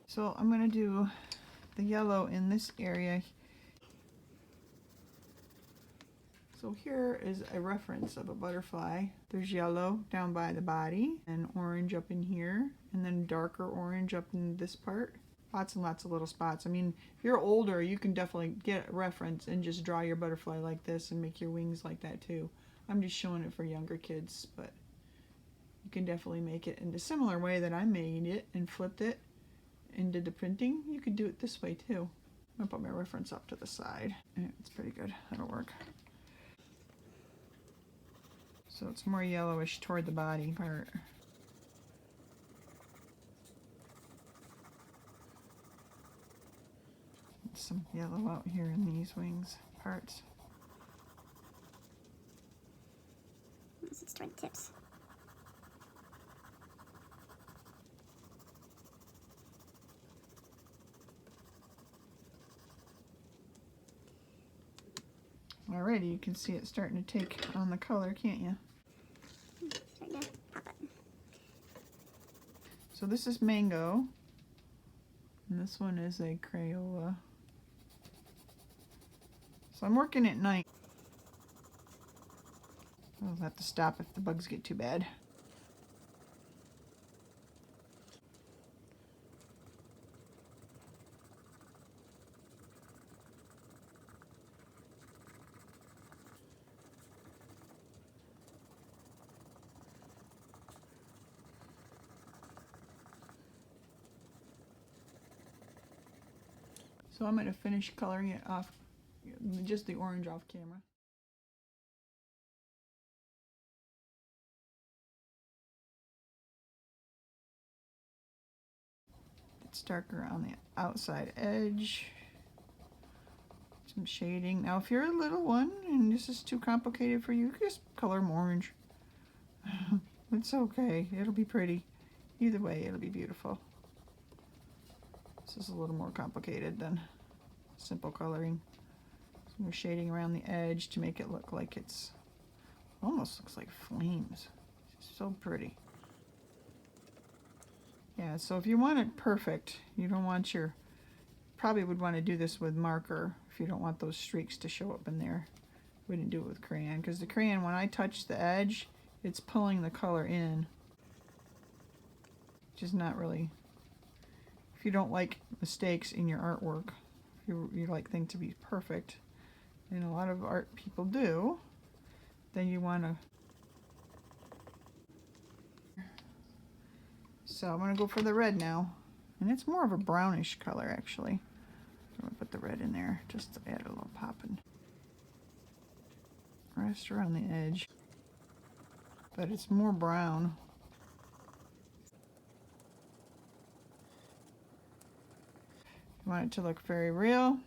So I'm going to do the yellow in this area. So here is a reference of a butterfly. There's yellow down by the body and orange up in here, and then darker orange up in this part. Lots and lots of little spots. I mean, if you're older, you can definitely get a reference and just draw your butterfly like this and make your wings like that too. I'm just showing it for younger kids, but you can definitely make it in a similar way that I made it and flipped it and did the printing. You could do it this way too. I'm gonna put my reference up to the side. It's pretty good. That'll work. So it's more yellowish toward the body part. Some yellow out here in these wings parts. This is toward the tips. Alrighty, you can see it starting to take on the color, can't you? Starting to pop it. So this is mango, and this one is a Crayola. So I'm working at night. I'll have to stop if the bugs get too bad. So I'm going to finish coloring it off, just the orange off camera. It's darker on the outside edge. Some shading. Now if you're a little one and this is too complicated for you, you can just color them orange. It's okay. It'll be pretty. Either way, it'll be beautiful. This is a little more complicated than simple coloring. Some more shading around the edge to make it look like it's almost looks like flames. It's so pretty. Yeah, so if you want it perfect, you don't want your, probably would want to do this with marker if you don't want those streaks to show up in there. Wouldn't do it with crayon, because the crayon, when I touch the edge, it's pulling the color in, which is not really, if you don't like mistakes in your artwork, if you like things to be perfect, and a lot of art people do, then you want to. So I'm going to go for the red now, and it's more of a brownish color actually. I'm going to put the red in there just to add a little pop and rest around the edge, but it's more brown. If you want it to look very real,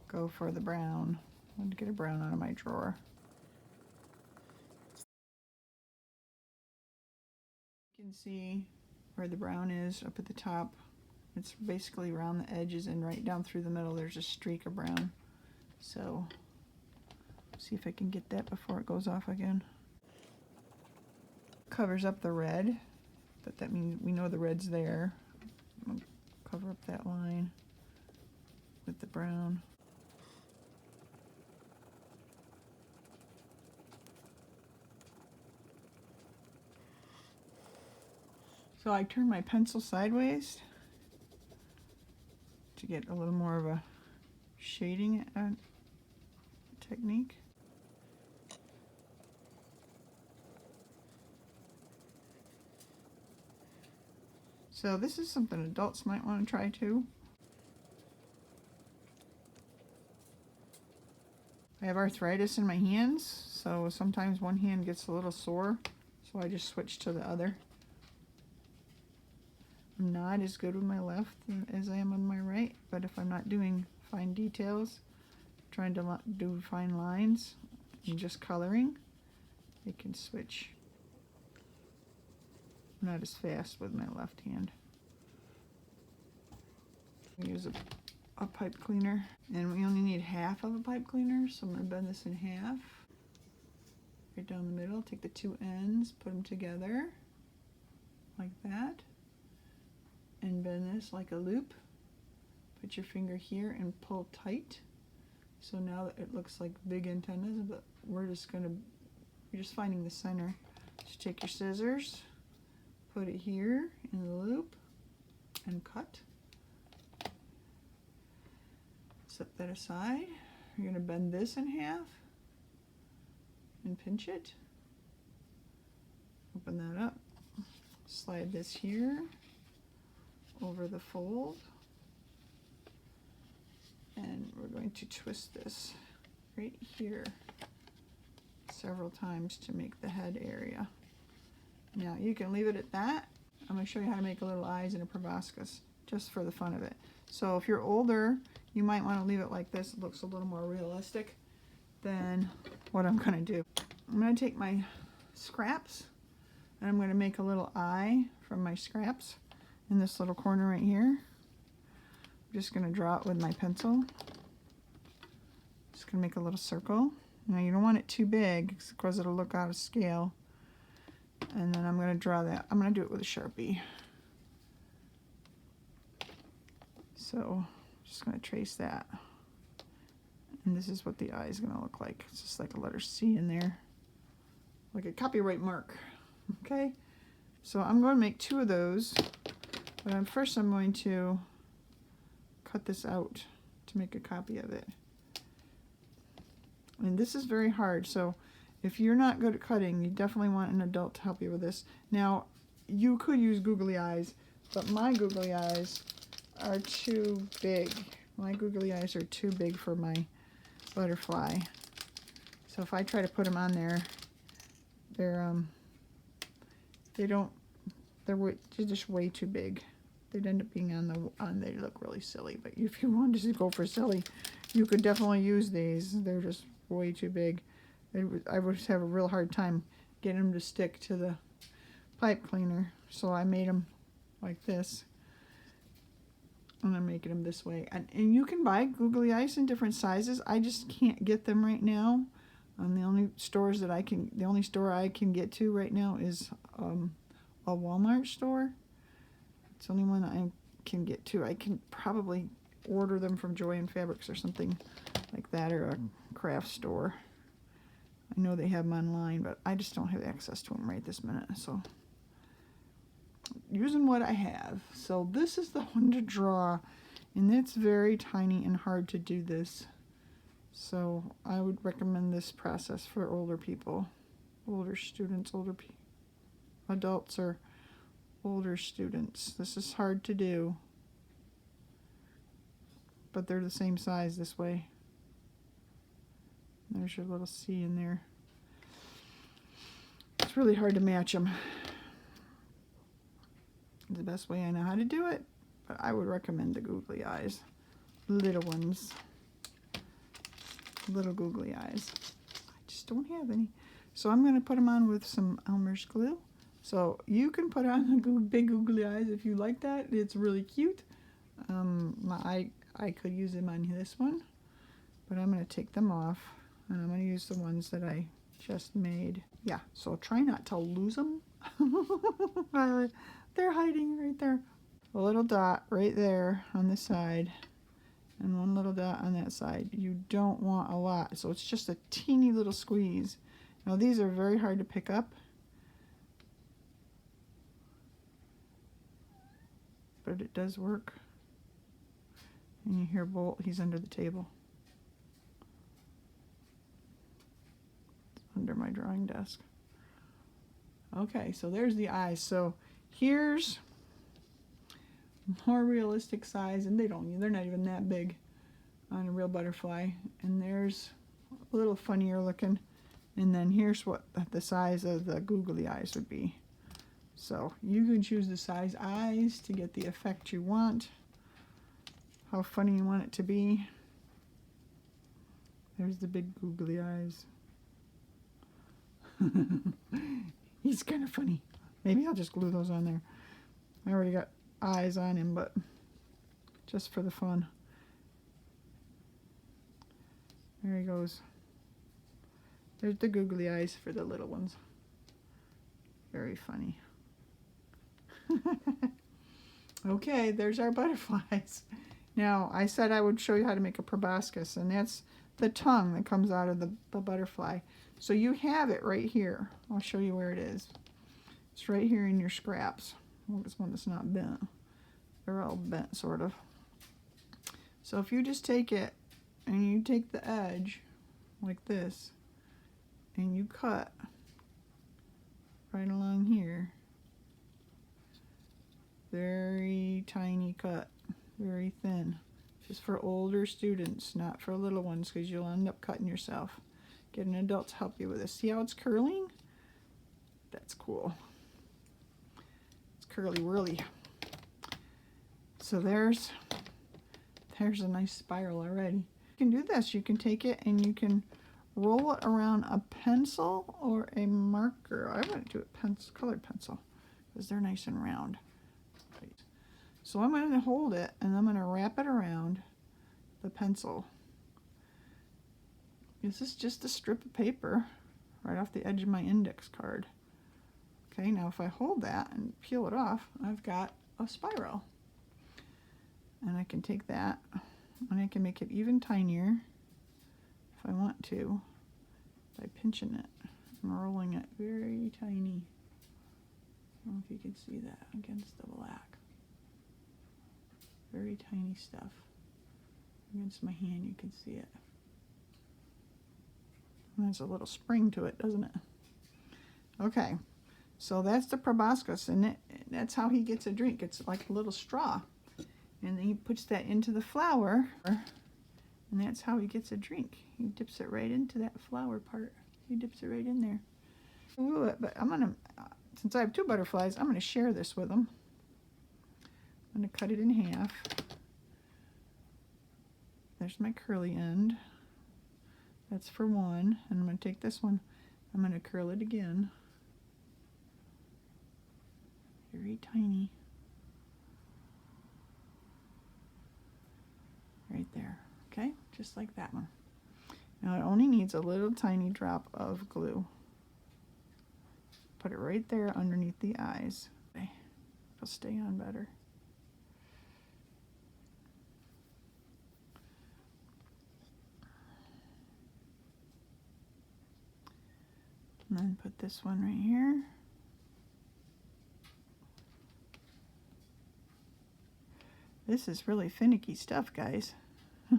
go for the brown. I want to get a brown out of my drawer. You can see where the brown is up at the top. It's basically around the edges, and right down through the middle there's a streak of brown. So see if I can get that before it goes off again. Covers up the red, but that means we know the red's there. I'm gonna cover up that line with the brown. So I turn my pencil sideways to get a little more of a shading technique. So this is something adults might want to try too. I have arthritis in my hands, so sometimes one hand gets a little sore, so I just switch to the other. I'm not as good with my left as I am on my right, but if I'm not doing fine details, trying to do fine lines and just coloring, I can switch. I'm not as fast with my left hand. I use a a pipe cleaner, and we only need half of a pipe cleaner, so I'm going to bend this in half. Right down the middle, take the two ends, put them together like that, and bend this like a loop. Put your finger here and pull tight. So now it looks like big antennas, but we're just finding the center. So take your scissors, put it here in the loop, and cut. Set that aside. You're going to bend this in half and pinch it. Open that up. Slide this here over the fold. And we're going to twist this right here several times to make the head area. Now you can leave it at that. I'm going to show you how to make a little eyes and a proboscis just for the fun of it. So if you're older, you might want to leave it like this. It looks a little more realistic than what I'm going to do. I'm going to take my scraps and I'm going to make a little eye from my scraps in this little corner right here. I'm just going to draw it with my pencil. Just going to make a little circle. Now you don't want it too big because it'll look out of scale. And then I'm going to draw that. I'm going to do it with a Sharpie. So just going to trace that. And this is what the eye is going to look like. It's just like a letter C in there. Like a copyright mark. Okay? So I'm going to make two of those. But first I'm going to cut this out to make a copy of it. And this is very hard. So if you're not good at cutting, you definitely want an adult to help you with this. Now, you could use googly eyes, but my googly eyes are too big. My googly eyes are too big for my butterfly. So if I try to put them on there, they're just way too big. They'd end up being they look really silly. But if you wanted to go for silly, you could definitely use these. They're just way too big. I would have a real hard time getting them to stick to the pipe cleaner. So I made them like this. And I'm making them this way. And you can buy googly eyes in different sizes. I just can't get them right now. The only store I can get to right now is a Walmart store. It's the only one I can get to. I can probably order them from Joy and Fabrics or something like that, or a craft store. I know they have them online, but I just don't have access to them right this minute. So using what I have. So this is the one to draw, and it's very tiny and hard to do this. So I would recommend this process for older people, older students, adults or older students. This is hard to do, but they're the same size this way. There's your little C in there. It's really hard to match them. The best way I know how to do it, but I would recommend the googly eyes. Little ones. Little googly eyes. I just don't have any. So I'm going to put them on with some Elmer's glue. So you can put on the big googly eyes if you like that. It's really cute. I could use them on this one, but I'm going to take them off, and I'm going to use the ones that I just made. Yeah, so try not to lose them. They're hiding right there. A little dot right there on this side, and one little dot on that side. You don't want a lot, so it's just a teeny little squeeze. Now these are very hard to pick up, but it does work. And you hear Bolt, he's under the table. It's under my drawing desk. Okay, so there's the eyes. So here's more realistic size, and they're not even that big on a real butterfly. And there's a little funnier looking. And then here's what the size of the googly eyes would be. So you can choose the size eyes to get the effect you want, how funny you want it to be. There's the big googly eyes. He's kind of funny. Maybe I'll just glue those on there. I already got eyes on him, but just for the fun. There he goes. There's the googly eyes for the little ones. Very funny. Okay, there's our butterflies. Now, I said I would show you how to make a proboscis, and that's the tongue that comes out of the butterfly. So you have it right here. I'll show you where it is. It's right here in your scraps. Well, this one is not bent. They're all bent, sort of. So if you just take it, and you take the edge, like this, and you cut right along here. Very tiny cut, very thin. Just for older students, not for little ones, because you'll end up cutting yourself. Get an adult to help you with this. See how it's curling? That's cool. It's curly whirly. So there's a nice spiral already. You can do this. You can take it and you can roll it around a pencil or a marker. I want to do it colored pencil because they're nice and round. So I'm going to hold it and I'm going to wrap it around the pencil. This is just a strip of paper right off the edge of my index card. Okay, now if I hold that and peel it off, I've got a spiral. And I can take that and I can make it even tinier if I want to by pinching it and rolling it very tiny. I don't know if you can see that against the black. Very tiny stuff. Against my hand you can see it. And there's a little spring to it, doesn't it? Okay, so that's the proboscis, and that's how he gets a drink. It's like a little straw. And then he puts that into the flower, and that's how he gets a drink. He dips it right into that flower part. He dips it right in there. Ooh, but I'm gonna, since I have two butterflies, I'm gonna share this with them. I'm gonna cut it in half. There's my curly end. That's for one, and I'm gonna take this one. I'm gonna curl it again. Very tiny. Right there, okay? Just like that one. Now it only needs a little tiny drop of glue. Put it right there underneath the eyes. Okay. It'll stay on better. And then put this one right here. This is really finicky stuff, guys. I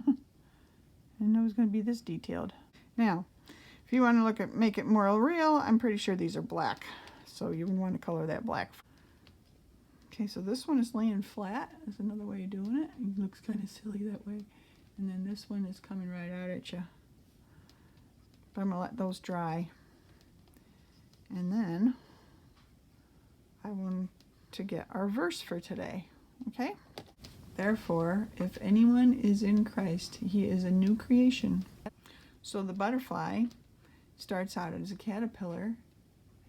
didn't know it was going to be this detailed. Now, if you want to look at make it more real, I'm pretty sure these are black. So you would want to color that black. Okay, so this one is laying flat. That's another way of doing it. It looks kind of silly that way. And then this one is coming right out at you. But I'm going to let those dry. And then I want to get our verse for today. Okay? Therefore, if anyone is in Christ, he is a new creation. So the butterfly starts out as a caterpillar,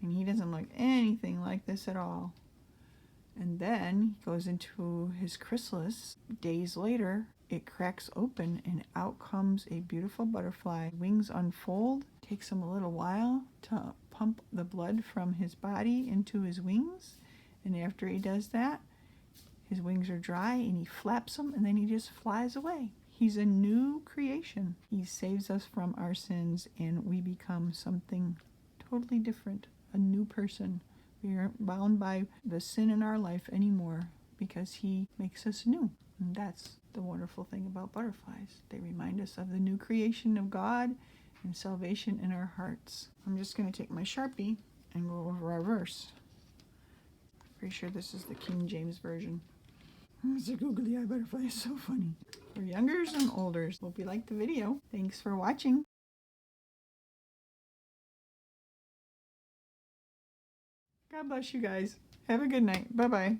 and he doesn't look anything like this at all. And then he goes into his chrysalis. Days later, it cracks open, and out comes a beautiful butterfly. Wings unfold. It takes him a little while to pump the blood from his body into his wings. And after he does that, his wings are dry and he flaps them and then he just flies away. He's a new creation. He saves us from our sins and we become something totally different, a new person. We aren't bound by the sin in our life anymore because he makes us new. And that's the wonderful thing about butterflies. They remind us of the new creation of God and salvation in our hearts. I'm just going to take my Sharpie and go over our verse. Pretty sure this is the King James Version. It's a googly eye butterfly. It's so funny. For youngers and olders. Hope you liked the video. Thanks for watching. God bless you guys. Have a good night. Bye-bye.